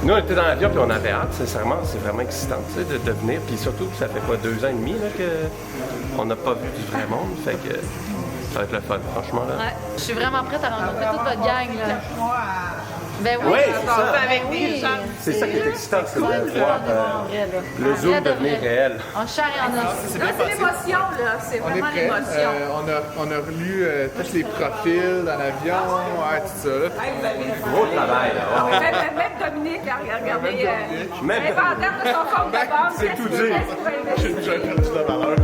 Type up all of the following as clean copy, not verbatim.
Nous, on était dans l'avion puis on avait hâte, sincèrement. C'est vraiment excitant de venir. Puis surtout, ça fait quoi, 2 ans et demi qu'on n'a pas vu du vrai monde. Fait que ça va être le fun, franchement. Là. Ouais. Je suis vraiment prête à rencontrer toute votre gang. Là. Ben oui, ouais, c'est ça. avec des gens. C'est ça qui est excitant, c'est de voir le Zoom devenir réel. En chair et en os. C'est l'émotion, là. C'est vraiment l'émotion. On a relu tous les profils dans l'avion, tout ça. Gros travail, là. Même Dominique a regardé l'inventaire de son compte de banque. C'est tout dit. J'ai perdu la valeur.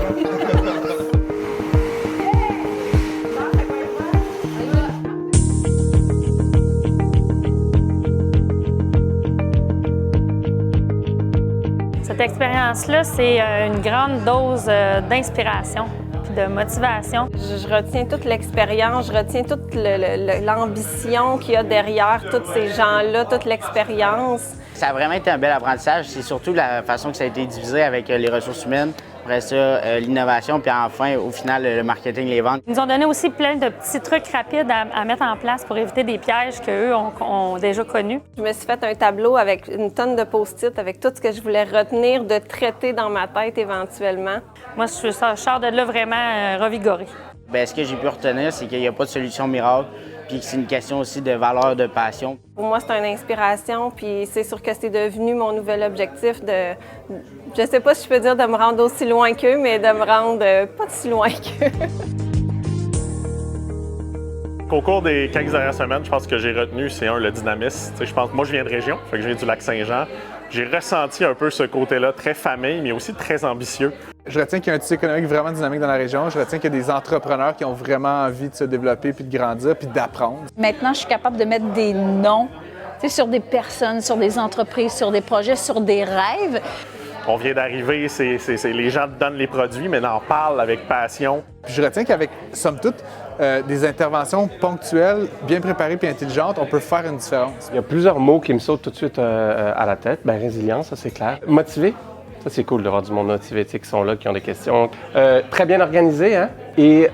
Cette expérience-là, c'est une grande dose d'inspiration et de motivation. Je retiens toute l'expérience, je retiens toute l'ambition qu'il y a derrière tous ces gens-là, toute l'expérience. Ça a vraiment été un bel apprentissage. C'est surtout la façon que ça a été divisé avec les ressources humaines, après ça, l'innovation, puis enfin, au final, le marketing, les ventes. Ils nous ont donné aussi plein de petits trucs rapides à mettre en place pour éviter des pièges qu'eux ont déjà connus. Je me suis fait un tableau avec une tonne de post-it, avec tout ce que je voulais retenir, de traiter dans ma tête éventuellement. Moi, je sors de là vraiment revigorée. Bien, ce que j'ai pu retenir, c'est qu'il n'y a pas de solution miracle, puis que c'est une question aussi de valeur, de passion. Pour moi, c'est une inspiration, puis c'est sûr que c'est devenu mon nouvel objectif de... Je sais pas si je peux dire de me rendre aussi loin qu'eux, mais de me rendre pas si loin qu'eux. Au cours des quelques dernières semaines, je pense que j'ai retenu, c'est le dynamisme. Je pense que moi, je viens de région, fait que je viens du Lac-Saint-Jean. J'ai ressenti un peu ce côté-là très famille, mais aussi très ambitieux. Je retiens qu'il y a un tissu économique vraiment dynamique dans la région. Je retiens qu'il y a des entrepreneurs qui ont vraiment envie de se développer, puis de grandir, puis d'apprendre. Maintenant, je suis capable de mettre des noms sur des personnes, sur des entreprises, sur des projets, sur des rêves. On vient d'arriver, les gens te donnent les produits, mais en parlent avec passion. Puis je retiens qu'avec, somme toute, des interventions ponctuelles, bien préparées et intelligentes, on peut faire une différence. Il y a plusieurs mots qui me sautent tout de suite à la tête. Bien, résilience, ça c'est clair. Motivé, ça c'est cool de voir du monde motivé, qui sont là, qui ont des questions. Très bien organisé, hein? Et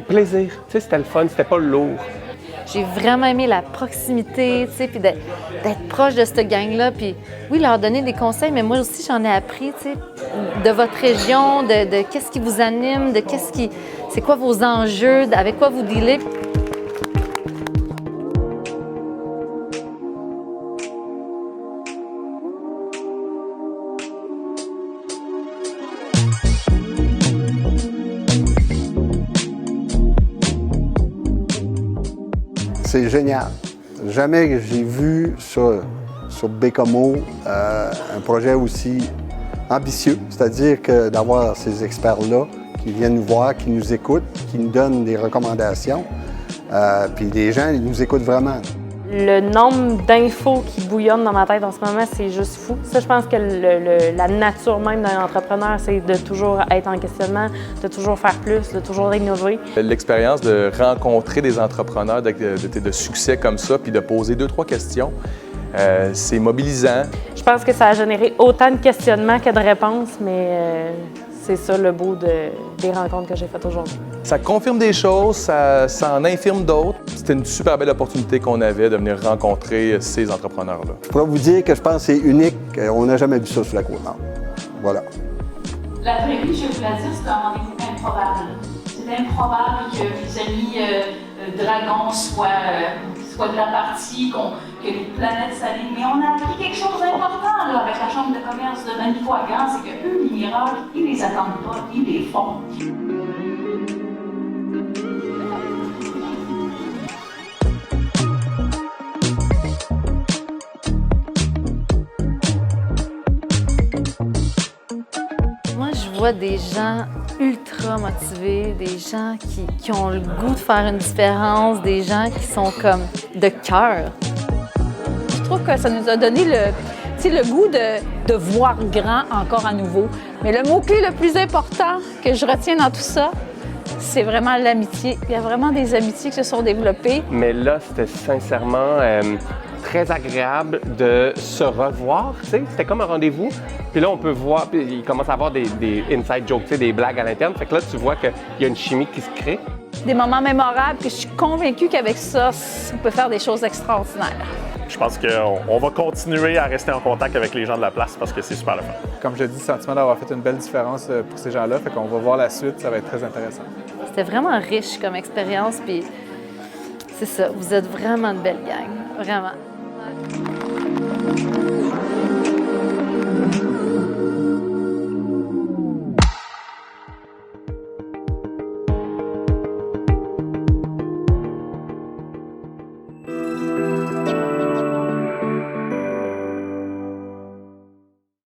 plaisir, c'était le fun, c'était pas lourd. J'ai vraiment aimé la proximité, puis d'être proche de cette gang-là. Puis oui, leur donner des conseils, mais moi aussi, j'en ai appris, de votre région, de qu'est-ce qui vous anime, c'est quoi vos enjeux, avec quoi vous dealez. C'est génial. Jamais j'ai vu sur Bécomo un projet aussi ambitieux, c'est-à-dire que d'avoir ces experts-là qui viennent nous voir, qui nous écoutent, qui nous donnent des recommandations, puis les gens, ils nous écoutent vraiment. Le nombre d'infos qui bouillonnent dans ma tête en ce moment, c'est juste fou. Ça, je pense que la nature même d'un entrepreneur, c'est de toujours être en questionnement, de toujours faire plus, de toujours innover. L'expérience de rencontrer des entrepreneurs de succès comme ça, puis de poser 2-3 questions, c'est mobilisant. Je pense que ça a généré autant de questionnements que de réponses, mais c'est ça le beau des rencontres que j'ai faites aujourd'hui. Ça confirme des choses, ça en infirme d'autres. C'était une super belle opportunité qu'on avait de venir rencontrer ces entrepreneurs-là. Je pourrais vous dire que je pense que c'est unique. On n'a jamais vu ça sur la Côte-Nord. Voilà. La prévue, je vous la dire, c'est un rendez-vous improbable. C'est improbable que les amis Dragon soient de la partie, que les planètes s'alignent. Mais on a appris quelque chose d'important là, avec la Chambre de commerce de Manicouagan, c'est qu'eux, les miracles, ils les attendent pas, ils les font. Moi, je vois des gens ultra motivés, des gens qui ont le goût de faire une différence, des gens qui sont comme de cœur. Je trouve que ça nous a donné le goût de voir grand encore à nouveau. Mais le mot-clé le plus important que je retiens dans tout ça, c'est vraiment l'amitié. Il y a vraiment des amitiés qui se sont développées. Mais là, c'était sincèrement très agréable de se revoir, C'était comme un rendez-vous. Puis là, on peut voir, puis il commence à avoir des inside jokes, des blagues à l'interne. Fait que là, tu vois qu'il y a une chimie qui se crée. Des moments mémorables que je suis convaincue qu'avec ça, on peut faire des choses extraordinaires. je pense qu'on va continuer à rester en contact avec les gens de la place parce que c'est super le fun. Comme je dis, le sentiment d'avoir fait une belle différence pour ces gens-là, fait qu'on va voir la suite, ça va être très intéressant. C'était vraiment riche comme expérience, puis c'est ça, vous êtes vraiment une belle gang, vraiment.